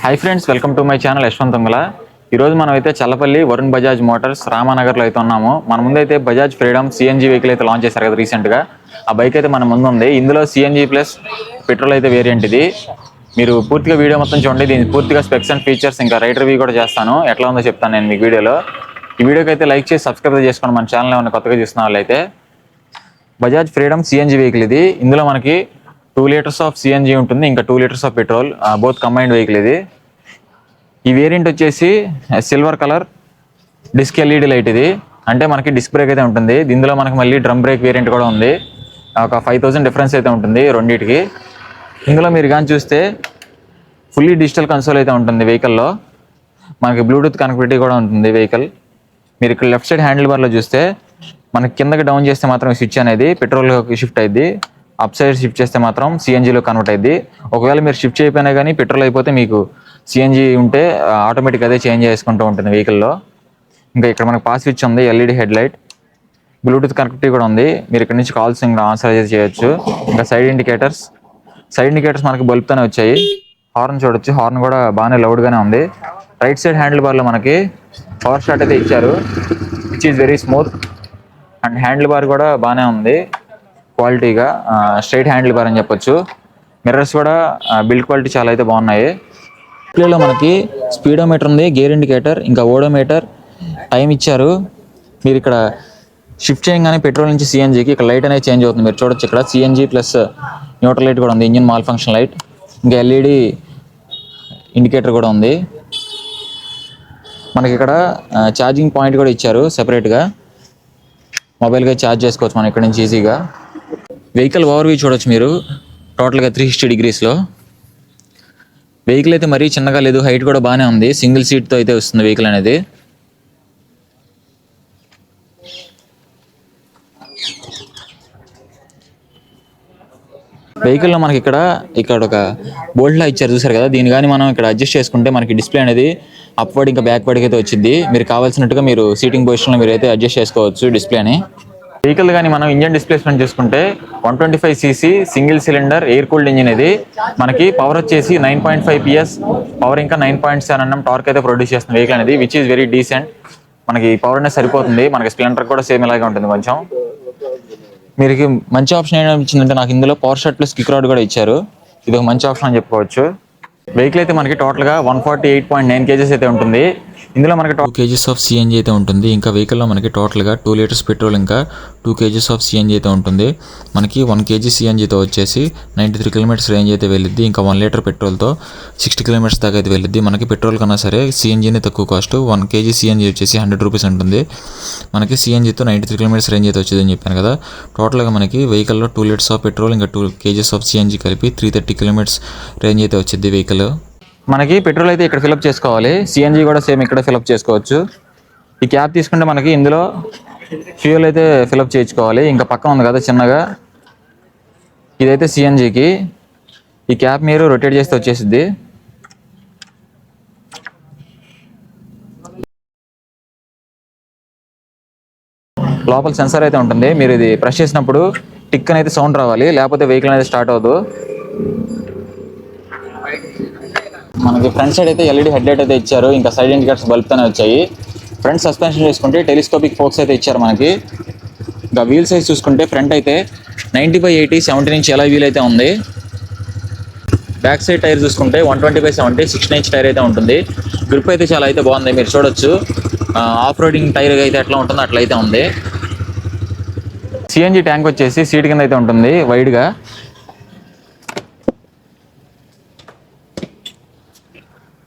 Hi friends, welcome to my channel Yashwant Ungala. ఈరోజు మనం అయితే చల్లపల్లి వరుణ్ బజాజ్ మోటార్స్ రామానగర్లో అయితే ఉన్నాము. మన ముందు అయితే బజాజ్ ఫ్రీడమ్ సిఎన్జీ వెహికల్ అయితే లాంచ్ చేశారు కదా రీసెంట్గా. ఆ బైక్ అయితే మన ముందు ఉంది. ఇందులో సిఎన్జీ ప్లస్ పెట్రోల్ అయితే వేరియంట్ ఇది. మీరు పూర్తిగా వీడియో మొత్తం చూడండి. దీని పూర్తిగా స్పెక్స్ అండ్ ఫీచర్స్ ఇంకా రైడర్ రివ్యూ కూడా చేస్తాను. ఎట్లా ఉందో చెప్తాను నేను మీకు వీడియోలో. ఈ వీడియోకి అయితే లైక్ చేసి సబ్స్క్రైబ్ చేసుకోండి. మన ఛానల్ ఏమైనా కొత్తగా చూస్తున్న వాళ్ళైతే. బజాజ్ ఫ్రీడమ్ సిఎన్జీ వెహికల్ ఇది. ఇందులో మనకి 2 లీటర్స్ ఆఫ్ సిఎన్జీ ఉంటుంది, ఇంకా 2 litres of petrol, both combined vehicle ఇది. ఈ వేరియంట్ వచ్చేసి silver colour disc LED light ఇది. అంటే మనకి డిస్క్ బ్రేక్ అయితే ఉంటుంది. ఇందులో మనకి మళ్ళీ డ్రమ్ బ్రేక్ వేరియంట్ కూడా ఉంది. ఒక 5000 డిఫరెన్స్ అయితే ఉంటుంది రెండింటికి. ఇందులో మీరు కానీ చూస్తే ఫుల్లీ డిజిటల్ కన్సోల్ అయితే ఉంటుంది వెహికల్లో. మనకి బ్లూటూత్ కనెక్టివిటీ కూడా ఉంటుంది వెహికల్. మీరు ఇక్కడ లెఫ్ట్ సైడ్ హ్యాండిల్ బార్లో చూస్తే మనకి కిందకి డౌన్ చేస్తే మాత్రం స్విచ్ అనేది పెట్రోల్లోకి షిఫ్ట్ అయింది. అప్ సైడ్ షిఫ్ట్ చేస్తే మాత్రం సిఎన్జీలో కన్వర్ట్ అయింది. ఒకవేళ మీరు షిఫ్ట్ చేయకపోయినా కానీ పెట్రోల్ అయిపోతే మీకు సిఎన్జీ ఉంటే ఆటోమేటిక్ అదే చేంజ్ చేసుకుంటూ ఉంటుంది వెహికల్లో. ఇంకా ఇక్కడ మనకు పాస్ స్విచ్ ఉంది, LED head light, Bluetooth connectivity కూడా ఉంది. మీరు ఇక్కడ నుంచి కాల్స్ ఇంకా ఆన్సర్ అయితే చేయొచ్చు. ఇంకా సైడ్ ఇండికేటర్స్ మనకి బల్బ్తోనే వచ్చాయి. హార్న్ చూడొచ్చు, హార్న్ కూడా బాగానే లౌడ్గానే ఉంది. రైట్ సైడ్ హ్యాండిల్ బార్లో మనకి పవర్ స్టార్ట్ అయితే ఇచ్చారు, which is very smooth. And handle bar కూడా బాగానే ఉంది క్వాలిటీగా, స్ట్రైట్ హ్యాండిల్ బార్ అని చెప్పొచ్చు. మిర్రర్స్ కూడా బిల్డ్ క్వాలిటీ చాలా అయితే బాగున్నాయి. డిస్ప్లేలో మనకి స్పీడోమీటర్ ఉంది, గేర్ ఇండికేటర్, ఇంకా ఓడోమీటర్, టైం ఇచ్చారు. మీరు ఇక్కడ షిఫ్ట్ చేయగానే పెట్రోల్ నుంచి సిఎన్జీకి ఇక్కడ లైట్ అనేది చేంజ్ అవుతుంది. మీరు చూడొచ్చు ఇక్కడ సిఎన్జీ ప్లస్ న్యూట్రల్ లైట్ కూడా ఉంది, ఇంజిన్ మాల్ ఫంక్షన్ లైట్, ఇంకా ఎల్ఈడి ఇండికేటర్ కూడా ఉంది. మనకి ఇక్కడ ఛార్జింగ్ పాయింట్ కూడా ఇచ్చారు సెపరేట్గా. మొబైల్గా ఛార్జ్ చేసుకోవచ్చు మనం ఇక్కడ నుంచి ఈజీగా. వెహికల్ ఓవర్వ్యూ చూడొచ్చు మీరు టోటల్గా 360 డిగ్రీస్లో. వెహికల్ అయితే మరీ చిన్నగా లేదు, హైట్ కూడా బాగానే ఉంది. సింగిల్ సీట్తో అయితే వస్తుంది వెహికల్ అనేది. వెహికల్లో మనకి ఇక్కడ ఒక బోల్ట్లా ఇచ్చారు చూసారు కదా. దీని కానీ మనం ఇక్కడ అడ్జస్ట్ చేసుకుంటే మనకి డిస్ప్లే అనేది అప్వర్డ్ ఇంకా బ్యాక్వర్డ్కి అయితే వచ్చింది. మీరు కావాల్సినట్టుగా మీరు సీటింగ్ పొజిషన్లో మీరు అయితే అడ్జస్ట్ చేసుకోవచ్చు డిస్ప్లేని. వెహికల్ కానీ మనం ఇంజన్ డిస్ప్లేస్మెంట్ చూసుకుంటే 125cc single cylinder air cooled engine ఇది. మనకి పవర్ వచ్చేసి 9.5 PS, పవర్ ఇంకా 9.7 Nm టార్క్ అయితే ప్రొడ్యూస్ చేస్తుంది వెహికల్ అనేది, విచ్ ఈస్ వెరీ డీసెంట్. మనకి పవర్ అనేది సరిపోతుంది. మనకి స్ప్లెండర్ కూడా సేమ్ ఇలాగే ఉంటుంది కొంచెం. మీరు మంచి ఆప్షన్ ఏమనిపించిందంటే నాకు ఇందులో power shot plus kick rod కూడా ఇచ్చారు. ఇది ఒక మంచి ఆప్షన్ అని చెప్పుకోవచ్చు. వెహికల్ అయితే మనకి టోటల్గా 148.9 kgs అయితే ఉంటుంది. ఇందులో మనకి 2 kgs ఆఫ్ సిఎన్జీ అయితే ఉంటుంది. ఇంకా వెహికల్లో మనకి టోటల్గా 2 లీటర్స్ పెట్రోల్ ఇంకా 2 kgs ఆఫ్ సిఎన్జీ అయితే ఉంటుంది. మనకి 1 kg సిఎన్జీతో వచ్చేసి 93 కిలోమీటర్స్ రేంజ్ అయితే వెళ్ళిద్ది. ఇంకా 1 లీటర్ పెట్రోల్తో 60 కిలోమీటర్స్ దాకా అయితే వెళ్ళిద్ది. మనకి పెట్రోల్ కన్నా సరే సిఎన్జీనే తక్కువ కాస్ట్. 1 kg సిఎన్జీ వచ్చేసి 100 రూపీస్ ఉంటుంది. మనకి సిఎన్జీతో 93 కిలోమీటర్స్ రేంజ్ అయితే వచ్చిందని చెప్పాను కదా. టోటల్గా మనకి వెహికల్లో 2 లీటర్స్ ఆఫ్ పెట్రోల్ ఇంకా 2 kgs ఆఫ్ సిఎన్జీ కలిపి 330 కిలోమీటర్స్ రేంజ్ అయితే వచ్చింది వెహికల్. మనకి పెట్రోల్ అయితే ఇక్కడ ఫిలప్ చేసుకోవాలి, సిఎన్జీ కూడా సేమ్ ఇక్కడ ఫిలప్ చేసుకోవచ్చు. ఈ క్యాప్ తీసుకుంటే మనకి ఇందులో ఫ్యూయల్ అయితే ఫిలప్ చేయించుకోవాలి. ఇంకా పక్కన ఉంది కదా చిన్నగా, ఇదైతే సిఎన్జీకి. ఈ క్యాప్ మీరు రొటేట్ చేస్తే వచ్చేసిద్ది. లోపల సెన్సార్ అయితే ఉంటుంది. మీరు ఇది ప్రెస్ చేసినప్పుడు టిక్ అనేది సౌండ్ రావాలి, లేకపోతే వెహికల్ అనేది స్టార్ట్ అవ్వదు. మనకి ఫ్రంట్ సైడ్ అయితే ఎల్ఈడి హెడ్ లైట్ అయితే ఇచ్చారు, ఇంకా సైడ్ ఇండికేటర్స్ బల్బ్తోనే వచ్చాయి. ఫ్రంట్ సస్పెన్షన్ చూసుకుంటే టెలిస్కోపిక్ ఫోక్స్ అయితే ఇచ్చారు మనకి. ఇంకా వీల్ సైజ్ చూసుకుంటే ఫ్రంట్ అయితే 90/80 70 ఇంచ్ ఎలా వీల్ అయితే ఉంది. బ్యాక్ సైడ్ టైర్ చూసుకుంటే 120/70 16 ఇంచ్ టైర్ అయితే ఉంటుంది. గ్రిప్ అయితే చాలా అయితే బాగుంది, మీరు చూడొచ్చు. ఆఫ్ రోడింగ్ టైర్ అయితే ఎట్లా ఉంటుందో అట్లయితే ఉంది. సిఎన్జీ ట్యాంక్ వచ్చేసి సీట్ కింద అయితే ఉంటుంది వైడ్గా.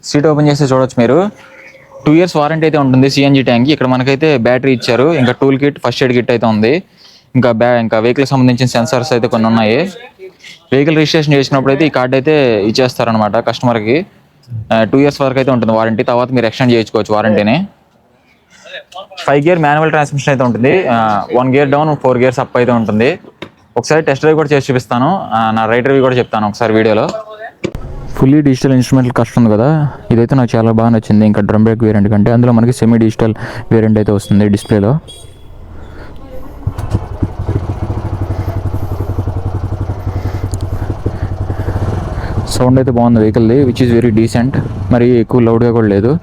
సీట్ ఓపెన్ చేస్తే చూడొచ్చు మీరు 2 years వారంటీ అయితే ఉంటుంది సిఎన్జీ ట్యాంక్కి. ఇక్కడ మనకైతే బ్యాటరీ ఇచ్చారు, ఇంకా tool kit, first aid kit అయితే ఉంది. ఇంకా వెహికల్ సంబంధించిన సెన్సార్స్ అయితే కొన్ని ఉన్నాయి. వెహికల్ రిజిస్ట్రేషన్ చేసినప్పుడు అయితే ఈ కార్డ్ అయితే ఇచ్చేస్తారనమాట కస్టమర్కి. 2 years వరకు అయితే ఉంటుంది వారంటీ. తర్వాత మీరు ఎక్స్టెండ్ చేయించుకోవచ్చు వారంటీని. 5 gear మాన్యువల్ ట్రాన్స్మిషన్ అయితే ఉంటుంది. 1 gear డౌన్ 4 gears అప్ అయితే ఉంటుంది. ఒకసారి టెస్ట్ డ్రైవ్ కూడా చేసి చూపిస్తాను, నా రైడర్ రివ్యూ కూడా చెప్తాను ఒకసారి వీడియోలో. ఫుల్లీ డిజిటల్ ఇన్స్ట్రుమెంటల్ కస్ట్ ఉంది కదా, ఇదైతే నాకు చాలా బాగా నచ్చింది. ఇంకా డ్రమ్ బ్రేక్ వేరియంట్ కంటే అందులో మనకి సెమీ డిజిటల్ వేరియంట్ అయితే వస్తుంది డిస్ప్లేలో. సౌండ్ అయితే బాగుంది వెహికల్ది, విచ్ ఈస్ వెరీ డీసెంట్. మరి ఎక్కువ లౌడ్గా కూడా లేదు.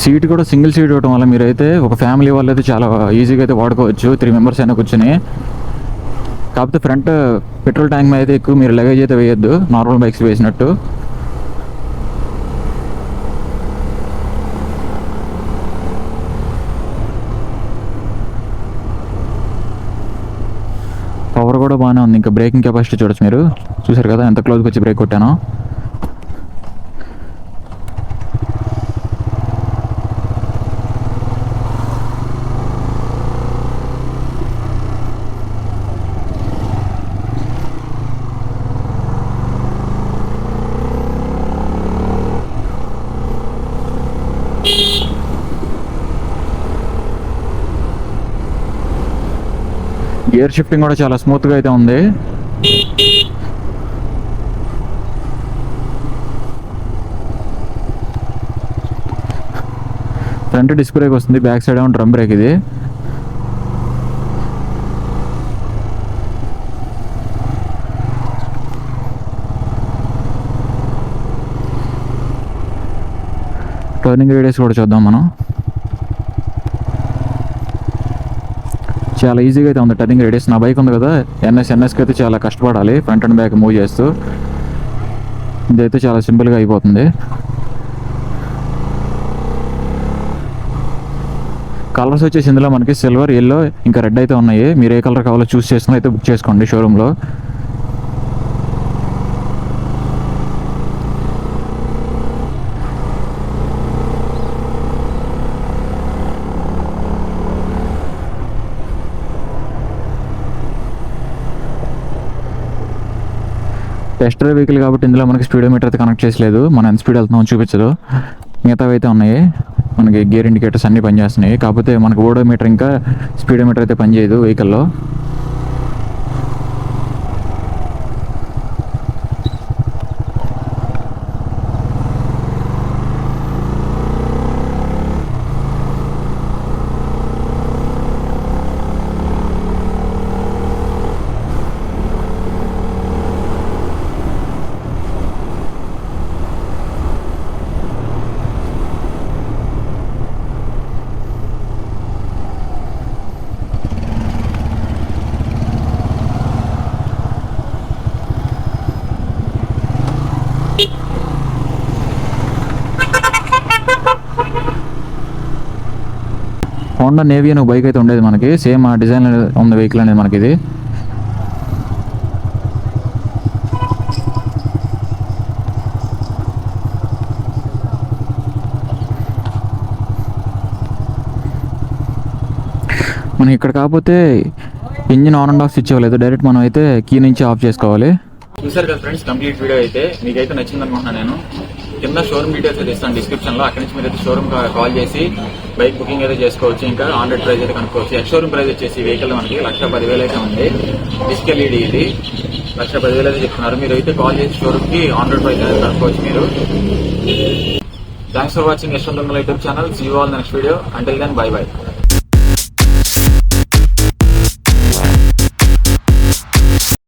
సీట్ కూడా సింగిల్ సీట్ ఇవ్వడం వల్ల మీరైతే ఒక ఫ్యామిలీ వాళ్ళు అయితే చాలా ఈజీగా అయితే వాడుకోవచ్చు, 3 మెంబర్స్ అయినా కూర్చొని. కాకపోతే ఫ్రంట్ పెట్రోల్ ట్యాంక్ మీద అయితే ఎక్కువ మీరు లగేజ్ అయితే వేయొద్దు, నార్మల్ బైక్స్ వేసినట్టు. పవర్ కూడా బాగానే ఉంది. ఇంకా బ్రేకింగ్ కెపాసిటీ చూడొచ్చు మీరు, చూసారు కదా ఎంత క్లోజ్కి వచ్చి బ్రేక్ కొట్టానో. గేర్ షిఫ్టింగ్ కూడా చాలా స్మూత్గా అయితే ఉంది. ఫ్రంట్ డిస్క్ బ్రేక్ వస్తుంది, బ్యాక్ సైడ్ ఏమో డ్రమ్ బ్రేక్. ఇది టర్నింగ్ రేడియస్ కూడా చూద్దాం మనం. చాలా ఈజీగా అయితే ఉంది టర్నింగ్ రేడియస్. నా బైక్ ఉంది కదా ఎన్ఎస్కి అయితే చాలా కష్టపడాలి ఫ్రంట్ అండ్ బ్యాక్ మూవ్ చేస్తూ. ఇదైతే చాలా సింపుల్గా అయిపోతుంది. కలర్స్ వచ్చేసి ఇందులో మనకి సిల్వర్, ఎల్లో, ఇంకా రెడ్ అయితే ఉన్నాయి. మీరు ఏ కలర్ కావాలో చూస్ చేసుకుని అయితే బుక్ చేసుకోండి షోరూంలో. టెస్ట్ డ్రైవ్ వెహికల్ కాబట్టి ఇందులో మనకి స్పీడోమీటర్ అయితే కనెక్ట్ చేసలేదు, మనం ఎంత స్పీడ్ వెళ్తున్నామో చూపించదు. మిగతావి అయితే ఉన్నాయి, మనకి గేర్ ఇండికేటర్స్ అన్నీ పనిచేస్తున్నాయి. కాకపోతే మనకి ఓడోమీటర్ ఇంకా స్పీడోమీటర్ అయితే పనిచేయదు వెహికల్లో. హోండా నేవీ అనే బైక్ అయితే ఉండేది మనకి, సేమ్ ఆ డిజైన్ ఉంది వెహికల్ అనేది మనకి. ఇది మనం ఇక్కడ కాకపోతే engine on and off switch అవ్వలేదు, డైరెక్ట్ మనం అయితే కీ నుంచి ఆఫ్ చేసుకోవాలి. చూసారు కదా ఫ్రెండ్స్ కంప్లీట్ వీడియో అయితే. మీకైతే నచ్చింది అనుకుంటున్నాను నేను. కింద షోరూమ్ డీటెయిల్స్ అయితే ఇస్తాను డిస్క్రిప్షన్ లో, అక్కడి నుంచి మీరు అయితే షోరూమ్ కాల్ చేసి బైక్ బుకింగ్ అయితే చేసుకోవచ్చు. ఇంకా ఆన్ రోడ్ ప్రైస్ అయితే కనుక్కోవచ్చు. ఎక్స్ షోరూమ్ ప్రైస్ వచ్చేసి వెహికల్ మనకి 1,10,000 అయితే ఉంది. డిస్క్ ఎల్ఈడి ఇది 1,10,000 అయితే చెప్తున్నారు. మీరు అయితే కాల్ చేసి షోరూమ్ కి ఆన్ రోడ్ ప్రైస్ అయితే కనుక్కోవచ్చు మీరు. Thanks for watching Yashwant YouTube channel. See you all next video. Until then bye by.